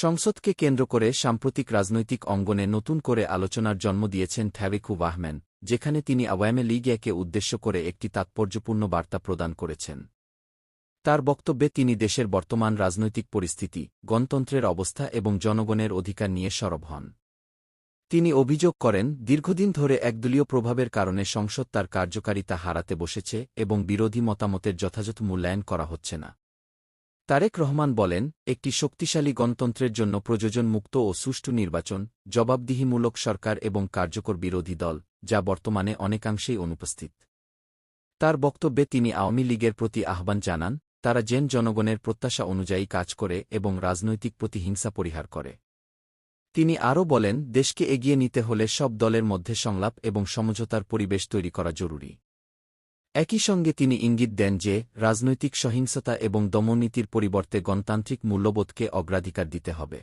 সংসদকে কেন্দ্র করে সাম্প্রতিক রাজনৈতিক অঙ্গনে নতুন করে আলোচনার জন্ম দিয়েছেন থাওয়েকু ওয়াহম্যান, যেখানে তিনি আওয়ামী লীগকে উদ্দেশ্য করে একটি তাৎপর্যপূর্ণ বার্তা প্রদান করেছেন। তার বক্তব্যে তিনি দেশের বর্তমান রাজনৈতিক পরিস্থিতি, গণতন্ত্রের অবস্থা এবং জনগণের অধিকার নিয়ে সরব হন। তিনি অভিযোগ করেন, দীর্ঘদিন ধরে একদলীয় প্রভাবের কারণে সংসদ তার কার্যকারিতা হারাতে বসেছে এবং বিরোধী মতামতের যথাযথ মূল্যায়ন করা হচ্ছে না। তারেক রহমান বলেন, একটি শক্তিশালী গণতন্ত্রের জন্য প্রয়োজন মুক্ত ও সুষ্ঠু নির্বাচন, জবাবদিহিমূলক সরকার এবং কার্যকর বিরোধী দল, যা বর্তমানে অনেকাংশেই অনুপস্থিত। তার বক্তব্যে তিনি আওয়ামী লীগের প্রতি আহ্বান জানান, তারা যেন জনগণের প্রত্যাশা অনুযায়ী কাজ করে এবং রাজনৈতিক প্রতিহিংসা পরিহার করে। তিনি আরও বলেন, দেশকে এগিয়ে নিতে হলে সব দলের মধ্যে সংলাপ এবং সমঝোতার পরিবেশ তৈরি করা জরুরি। একই সঙ্গে তিনি ইঙ্গিত দেন যে, রাজনৈতিক সহিংসতা এবং দমননীতির পরিবর্তে গণতান্ত্রিক মূল্যবোধকে অগ্রাধিকার দিতে হবে।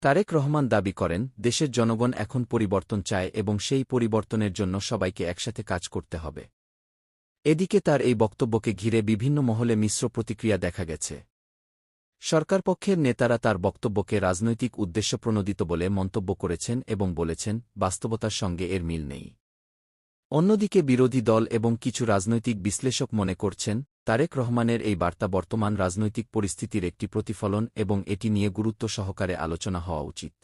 তারেক রহমান দাবি করেন, দেশের জনগণ এখন পরিবর্তন চায় এবং সেই পরিবর্তনের জন্য সবাইকে একসাথে কাজ করতে হবে। এদিকে তার এই বক্তব্যকে ঘিরে বিভিন্ন মহলে মিশ্র প্রতিক্রিয়া দেখা গেছে। সরকারপক্ষের নেতারা তার বক্তব্যকে রাজনৈতিক উদ্দেশ্যপ্রণোদিত বলে মন্তব্য করেছেন এবং বলেছেন, বাস্তবতার সঙ্গে এর মিল নেই। অন্যদিকে বিরোধী দল এবং কিছু রাজনৈতিক বিশ্লেষক মনে করছেন, তারেক রহমানের এই বার্তা বর্তমান রাজনৈতিক পরিস্থিতির একটি প্রতিফলন এবং এটি নিয়ে গুরুত্ব সহকারে আলোচনা হওয়া উচিত।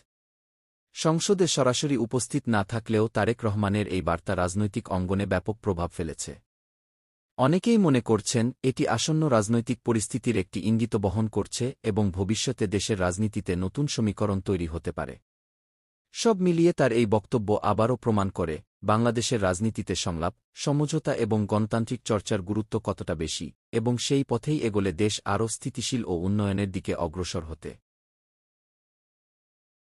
সংসদে সরাসরি উপস্থিত না থাকলেও তারেক রহমানের এই বার্তা রাজনৈতিক অঙ্গনে ব্যাপক প্রভাব ফেলেছে। অনেকেই মনে করছেন, এটি আসন্ন রাজনৈতিক পরিস্থিতির একটি ইঙ্গিত বহন করছে এবং ভবিষ্যতে দেশের রাজনীতিতে নতুন সমীকরণ তৈরি হতে পারে। সব মিলিয়ে তার এই বক্তব্য আবারও প্রমাণ করে, বাংলাদেশের রাজনীতিতে সংলাপ, সমঝোতা এবং গণতান্ত্রিক চর্চার গুরুত্ব কতটা বেশি, এবং সেই পথেই এগোলে দেশ আরও স্থিতিশীল ও উন্নয়নের দিকে অগ্রসর হতে